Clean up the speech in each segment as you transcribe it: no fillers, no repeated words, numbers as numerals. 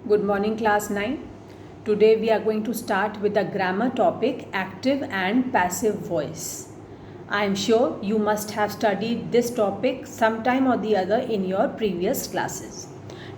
Good morning, class 9. Today we are going to start with the grammar topic active and passive voice. I am sure you must have studied this topic sometime or the other in your previous classes.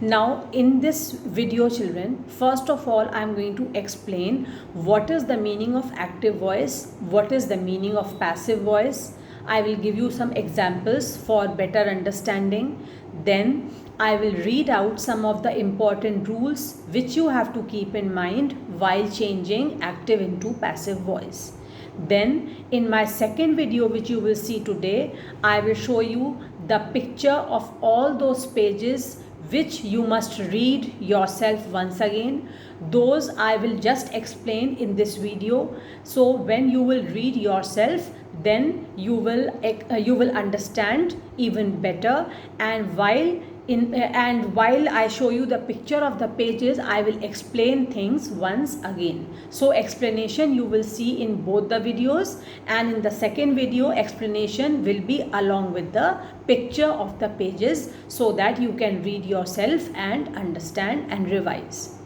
Now, in this video, children, first of all, I am going to explain what is the meaning of active voice, what is the meaning of passive voice. I will give you some examples for better understanding. Then I will read out some of the important rules which you have to keep in mind while changing active into passive voice. Then in my second video which you will see today, I will show you the picture of all those pages which you must read yourself once again. Those I will just explain in this video. So when you will read yourself, then you will understand even better. And while I show you the picture of the pages, I will explain things once again. So explanation you will see in both the videos, and in the second video explanation will be along with the picture of the pages so that you can read yourself and understand and revise.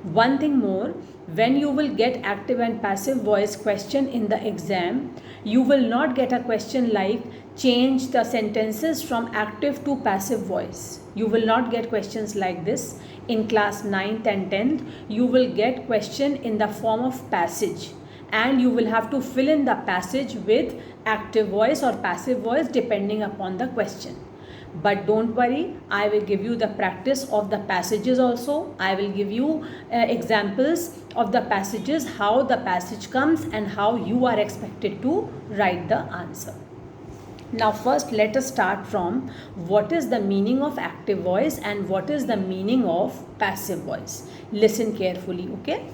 One thing more, when you will get active and passive voice question in the exam, you will not get a question like change the sentences from active to passive voice. You will not get questions like this. In class 9th and 10th, you will get question in the form of passage, and you will have to fill in the passage with active voice or passive voice depending upon the question. But don't worry, I will give you the practice of the passages also. I will give you examples of the passages, how the passage comes and how you are expected to write the answer. Now first let us start from what is the meaning of active voice and what is the meaning of passive voice. Listen carefully, okay?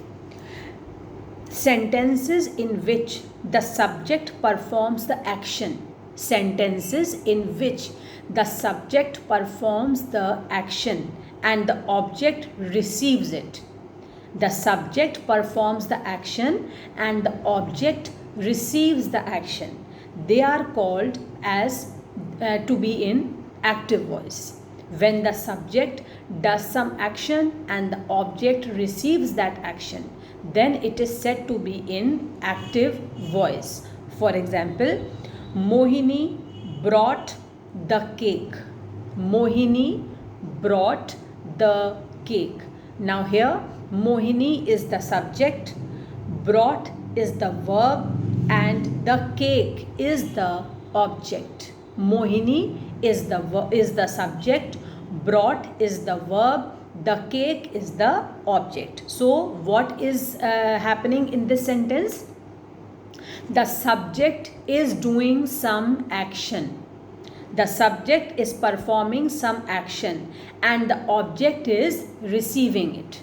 Sentences in which the subject performs the action. Sentences in which the subject performs the action and the object receives it. The subject performs the action and the object receives the action. They are called as to be in active voice. When the subject does some action and the object receives that action, then it is said to be in active voice. For example, Mohini brought the cake. Mohini brought the cake. Now here Mohini is the subject, brought is the verb, and the cake is the object. Mohini is the subject, brought is the verb, the cake is the object. So what is happening in this sentence? The subject is doing some action. The subject is performing some action and the object is receiving it.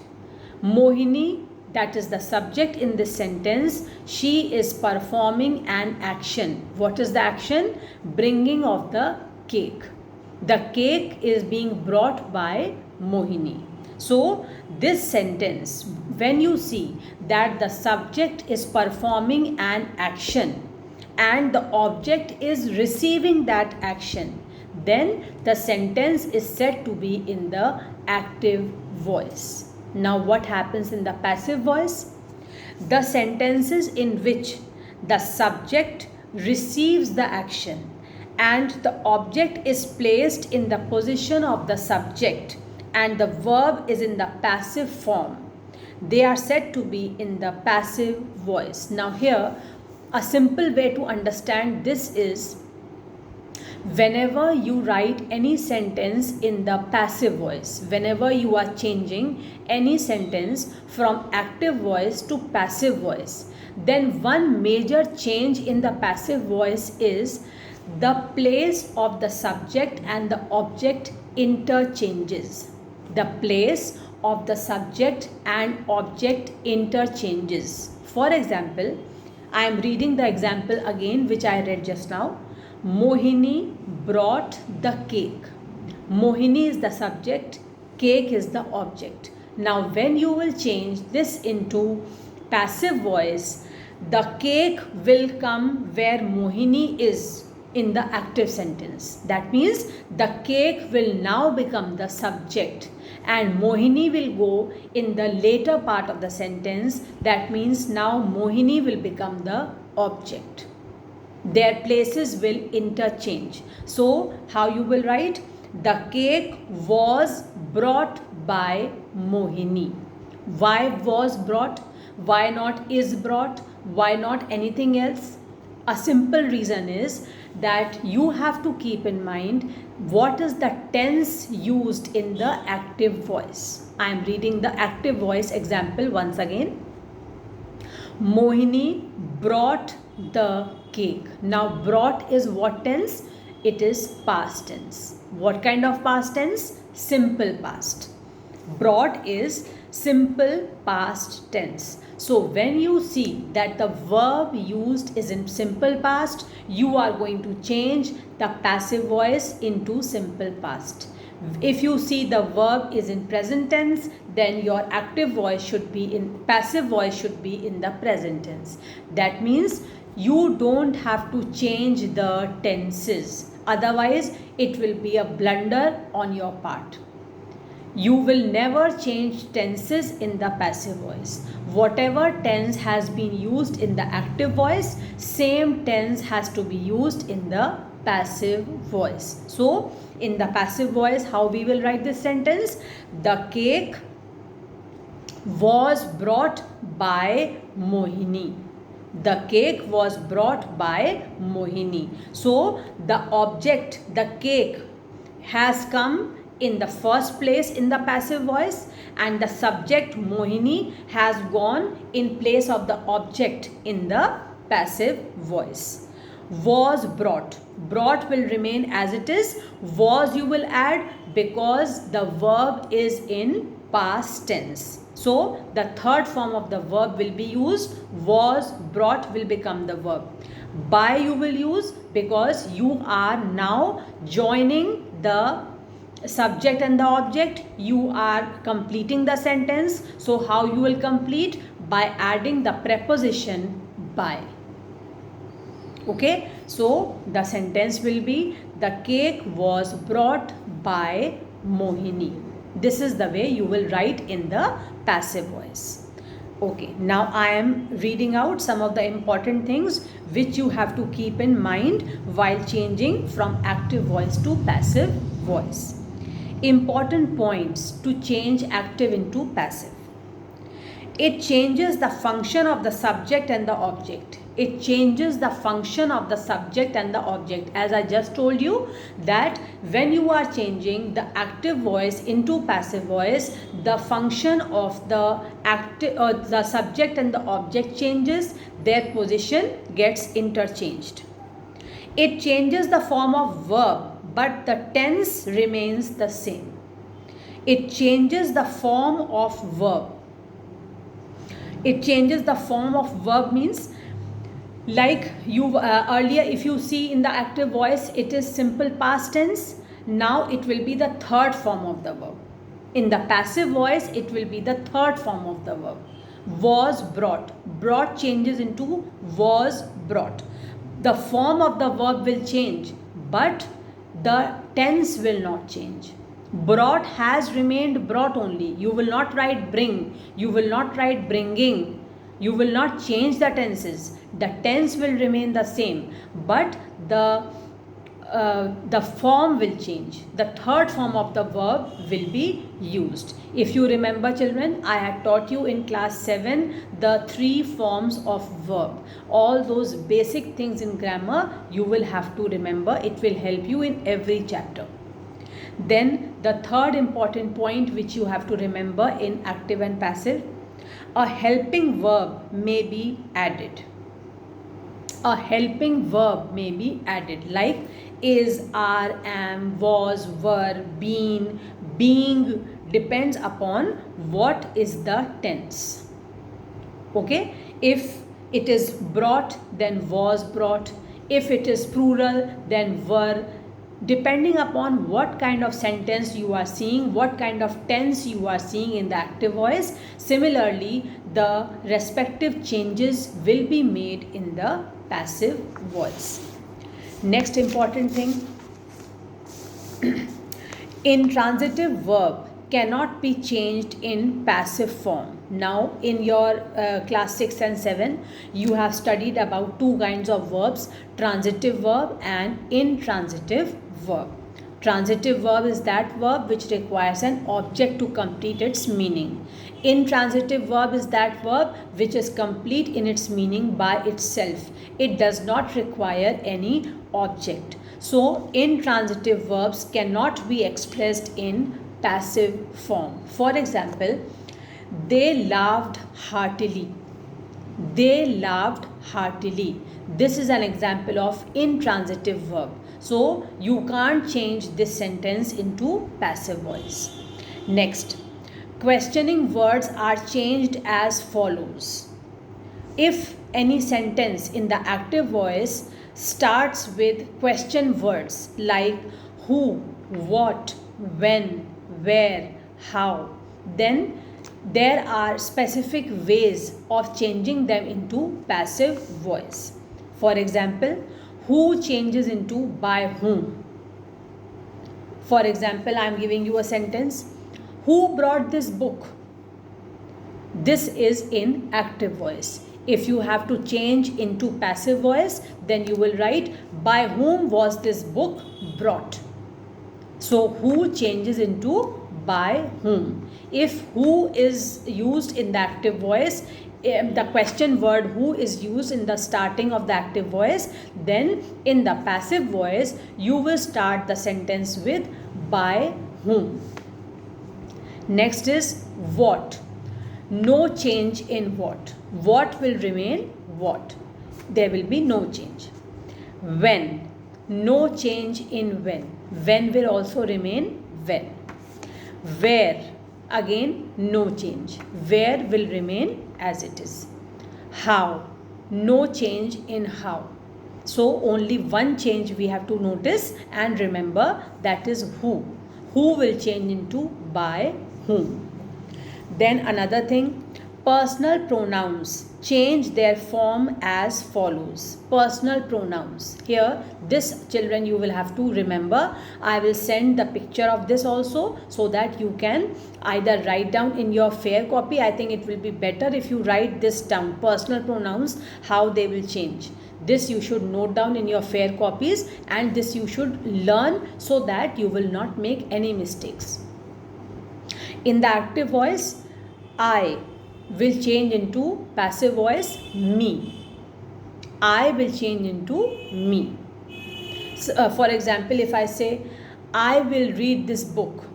Mohini, that is the subject in this sentence, she is performing an action. What is the action? Bringing of the cake. The cake is being brought by Mohini. So this sentence, when you see that the subject is performing an action and the object is receiving that action, then the sentence is said to be in the active voice. Now what happens in the passive voice? The sentences in which the subject receives the action and the object is placed in the position of the subject and the verb is in the passive form, they are said to be in the passive voice. Now here, a simple way to understand this is, whenever you write any sentence in the passive voice, whenever you are changing any sentence from active voice to passive voice, then one major change in the passive voice is the place of the subject and the object interchanges. The place of the subject and object interchanges. For example, I am reading the example again which I read just now. Mohini brought the cake. Mohini is the subject, cake is the object. Now when you will change this into passive voice, the cake will come where Mohini is in the active sentence. That means the cake will now become the subject and Mohini will go in the later part of the sentence. That means now Mohini will become the object. Their places will interchange. So how you will write? The cake was brought by Mohini. Why was brought? Why not is brought? Why not anything else? A simple reason is that you have to keep in mind what is the tense used in the active voice. I am reading the active voice example once again. Mohini brought the cake. Now brought is what tense? It is past tense. What kind of past tense? Simple past. Brought is simple past tense. So when you see that the verb used is in simple past, you are going to change the passive voice into simple past. If you see the verb is in present tense, then your active voice should be in passive voice should be in the present tense. That means you don't have to change the tenses. Otherwise, it will be a blunder on your part. You will never change tenses in the passive voice. Whatever tense has been used in the active voice, same tense has to be used in the passive voice. So, in the passive voice, how we will write this sentence? The cake was brought by Mohini. The cake was brought by Mohini. So, the object, the cake, has come in the first place in the passive voice, and the subject Mohini has gone in place of the object in the passive voice. Was brought. Brought will remain as it is. Was you will add because the verb is in past tense. So the third form of the verb will be used. Was brought will become the verb. By you will use because you are now joining the subject and the object. You are completing the sentence. So how you will complete? By adding the preposition by. Okay, so the sentence will be the cake was brought by Mohini. This is the way you will write in the passive voice. Okay, now I am reading out some of the important things which you have to keep in mind while changing from active voice to passive voice. Important points to change active into passive. It changes the function of the subject and the object. It changes the function of the subject and the object. As I just told you that when you are changing the active voice into passive voice, the function of the active the subject and the object changes, their position gets interchanged. It changes the form of verb, but the tense remains the same. It changes the form of verb. It changes the form of verb means, like you earlier, if you see in the active voice, it is simple past tense. Now it will be the third form of the verb. In the passive voice, it will be the third form of the verb. Was brought. Brought changes into was brought. The form of the verb will change, but the tense will not change. Brought has remained brought only. You will not write bring. You will not write bringing. You will not change the tenses. The tense will remain the same, but the form will change. The third form of the verb will be used. If you remember, children, I had taught you in class 7 the 3 forms of verb. All those basic things in grammar you will have to remember. It will help you in every chapter. Then the third important point which you have to remember in active and passive, a helping verb may be added. A helping verb may be added, like is, are, am, was, were, been, being, depends upon what is the tense. Okay, if it is brought, then was brought. If it is plural, then were. Depending upon what kind of sentence you are seeing, what kind of tense you are seeing in the active voice, similarly the respective changes will be made in the passive voice. Next important thing, in transitive verb, cannot be changed in passive form. Now, in your class 6 and 7, you have studied about two kinds of verbs, transitive verb and intransitive verb. Transitive verb is that verb which requires an object to complete its meaning. Intransitive verb is that verb which is complete in its meaning by itself. It does not require any object. So, intransitive verbs cannot be expressed in passive form. For example, they laughed heartily. They laughed heartily. This is an example of intransitive verb. So you can't change this sentence into passive voice. Next, questioning words are changed as follows. If any sentence in the active voice starts with question words like who, what, when, where, how, then there are specific ways of changing them into passive voice. For example, who changes into by whom. For example, I am giving you a sentence. Who brought this book? This is in active voice. If you have to change into passive voice, then you will write by whom was this book brought. So who changes into by whom. If who is used in the active voice, the question word who is used in the starting of the active voice, then in the passive voice you will start the sentence with by whom. Next is what. No change in what. What will remain what. There will be no change. When. No change in when. When will also remain when. Where. Again no change. Where will remain as it is. How. No change in how. So only one change we have to notice and remember, that is who. Who will change into by whom. Then another thing, personal pronouns change their form as follows. Personal pronouns. Here, this children you will have to remember. I will send the picture of this also so that you can either write down in your fair copy. I think it will be better if you write this down. Personal pronouns, how they will change. This you should note down in your fair copies and this you should learn so that you will not make any mistakes. In the active voice, I will change into passive voice me. I will change into me. So, for example, if I say I will read this book,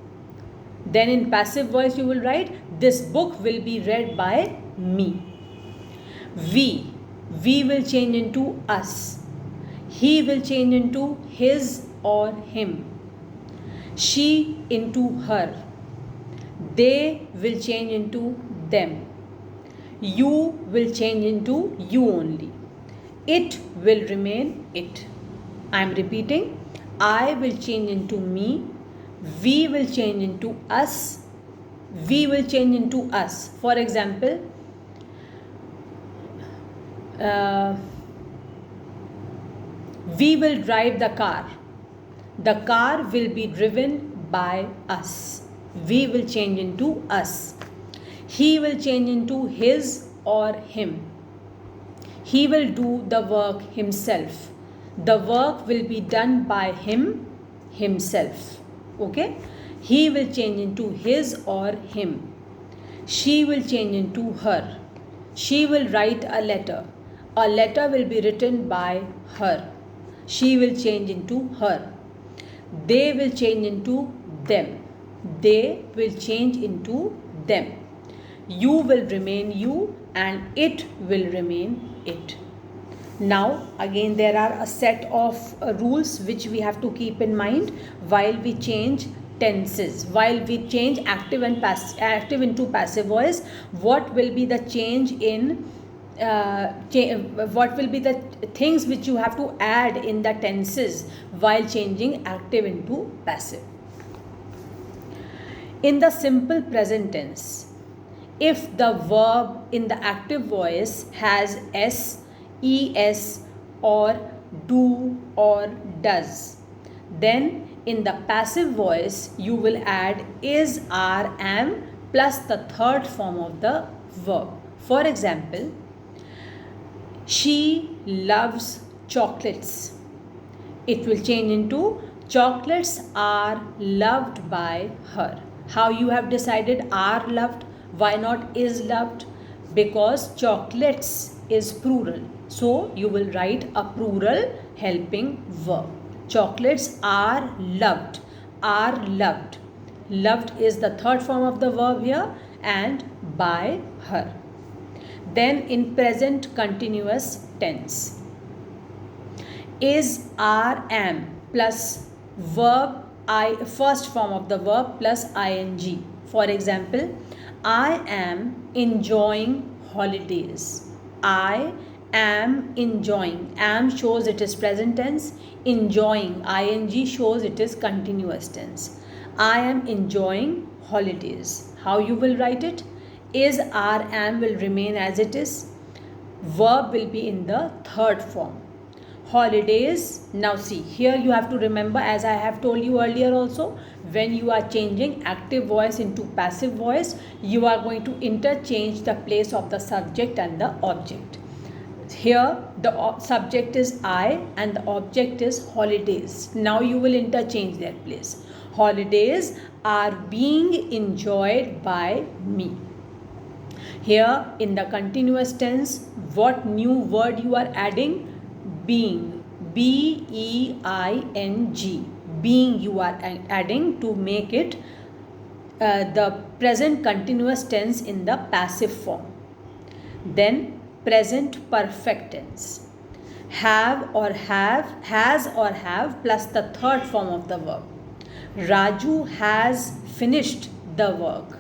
then in passive voice you will write this book will be read by me. We will change into us. He will change into his or him. She into her. They will change into them. You will change into you only. It will remain it. I am repeating. I will change into me. We will change into us. We will change into us. For example, we will drive the car. The car will be driven by us. We will change into us. He will change into his or him. He will do the work himself. The work will be done by him, himself. Okay? He will change into his or him. She will change into her. She will write a letter. A letter will be written by her. She will change into her. They will change into them. They will change into them. You will remain you and it will remain it. Now again there are a set of rules which we have to keep in mind while we change tenses, while we change active and active into passive voice. What will be the change in what will be the things which you have to add in the tenses while changing active into passive. In the simple present tense, if the verb in the active voice has s, es or do or does, then in the passive voice, you will add is, are, am plus the third form of the verb. For example, she loves chocolates. It will change into chocolates are loved by her. How you have decided are loved? Why not is loved? Because chocolates is plural. So you will write a plural helping verb. Chocolates are loved. Are loved. Loved is the third form of the verb here, and by her. Then in present continuous tense, is, are, am plus verb first form of the verb plus ing. For example, I am enjoying holidays. I am enjoying. Am shows it is present tense. Enjoying ing shows it is continuous tense. I am enjoying holidays. How you will write it? Is, are, am will remain as it is. Verb will be in the third form. Holidays. Now see, here you have to remember, as I have told you earlier also, when you are changing active voice into passive voice, you are going to interchange the place of the subject and the object. Here the subject is I and the object is holidays. Now you will interchange their place. Holidays are being enjoyed by me. Here in the continuous tense, what new word you are adding? Being. Being. Being you are adding to make it the present continuous tense in the passive form. Then present perfect tense. Have or have, has or have plus the third form of the verb. Raju has finished the work.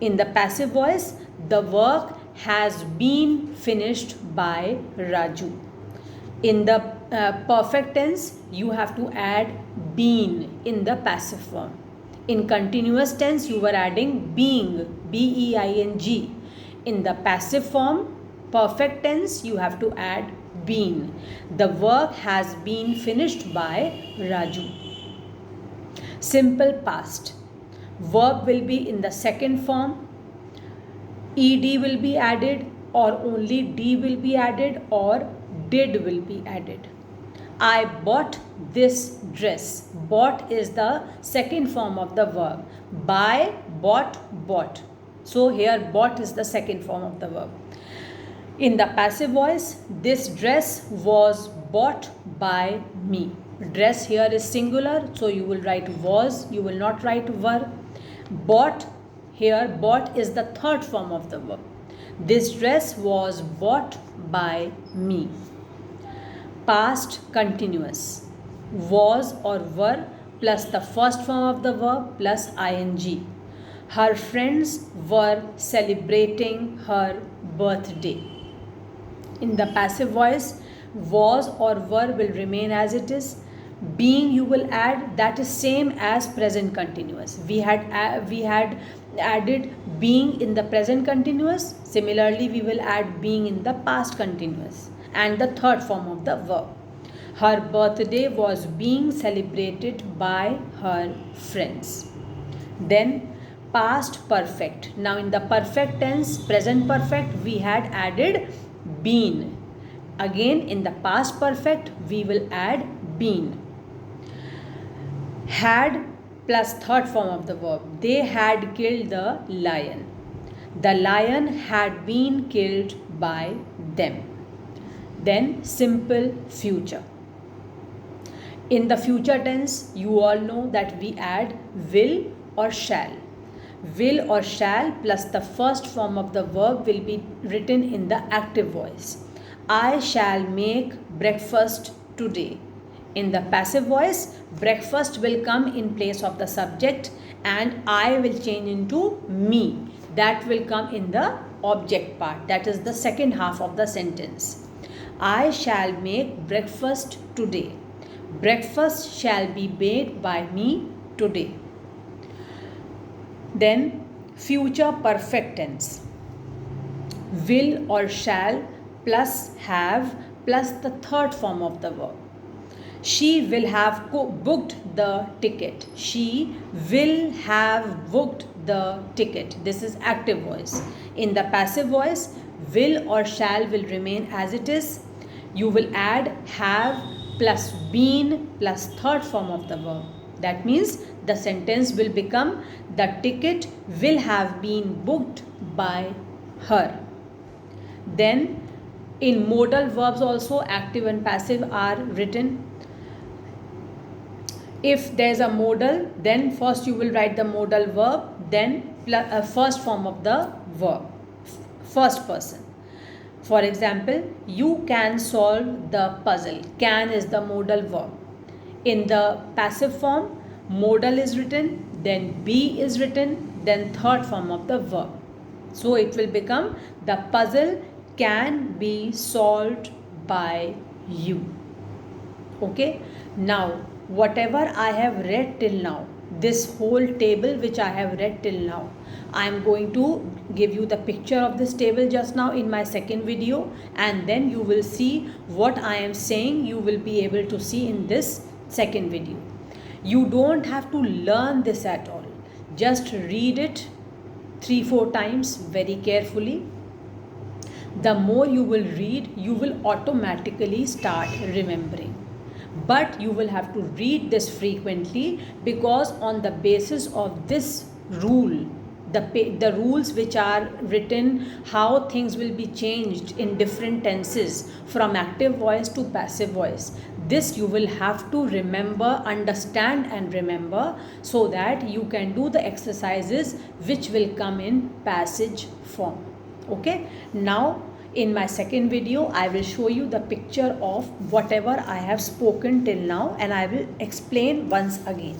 In the passive voice, the work has been finished by Raju. In the perfect tense, you have to add been in the passive form. In continuous tense, you were adding being, being. In the passive form, perfect tense, you have to add been. The work has been finished by Raju. Simple past. Verb will be in the second form. Ed will be added, or only d will be added, or did will be added. I bought this dress. Bought is the second form of the verb. Buy, bought, bought. So here bought is the second form of the verb. In the passive voice, this dress was bought by me. Dress here is singular, so you will write was, you will not write were. Bought, here bought is the third form of the verb. This dress was bought by me. Past continuous. Was or were plus the first form of the verb plus ing. Her friends were celebrating her birthday. In the passive voice, was or were will remain as it is. Being you will add, that is same as present continuous. We had added being in the present continuous. Similarly, we will add being in the past continuous and the third form of the verb. Her birthday was being celebrated by her friends. Then past perfect. Now in the perfect tense, present perfect, we had added been. Again in the past perfect, we will add been. Had plus third form of the verb. They had killed the lion. The lion had been killed by them. Then simple future. In the future tense, you all know that we add will or shall. Will or shall plus the first form of the verb will be written in the active voice. I shall make breakfast today. In the passive voice, breakfast will come in place of the subject and I will change into me. That will come in the object part. That is the second half of the sentence. I shall make breakfast today. Breakfast shall be made by me today. Then future perfect tense. Will or shall plus have plus the third form of the verb. She will have booked the ticket. She will have booked the ticket. This is active voice. In the passive voice, will or shall will remain as it is. You will add have plus been plus third form of the verb. That means the sentence will become the ticket will have been booked by her. Then in modal verbs also active and passive are written. If there's a modal, then first you will write the modal verb, then first form of the verb, first person. For example, you can solve the puzzle. Can is the modal verb. In the passive form, modal is written, then be is written, then third form of the verb. So it will become the puzzle can be solved by you. Okay, now whatever I have read till now, this whole table which I have read till now, I am going to give you the picture of this table just now in my second video, and then you will see what I am saying. You will be able to see in this second video. You don't have to learn this at all. Just read it 3-4 times very carefully. The more you will read, you will automatically start remembering. But you will have to read this frequently, because on the basis of this rule, the rules which are written, how things will be changed in different tenses from active voice to passive voice, this you will have to remember, understand and remember, so that you can do the exercises which will come in passage form. Okay, now in my second video I will show you the picture of whatever I have spoken till now, and I will explain once again.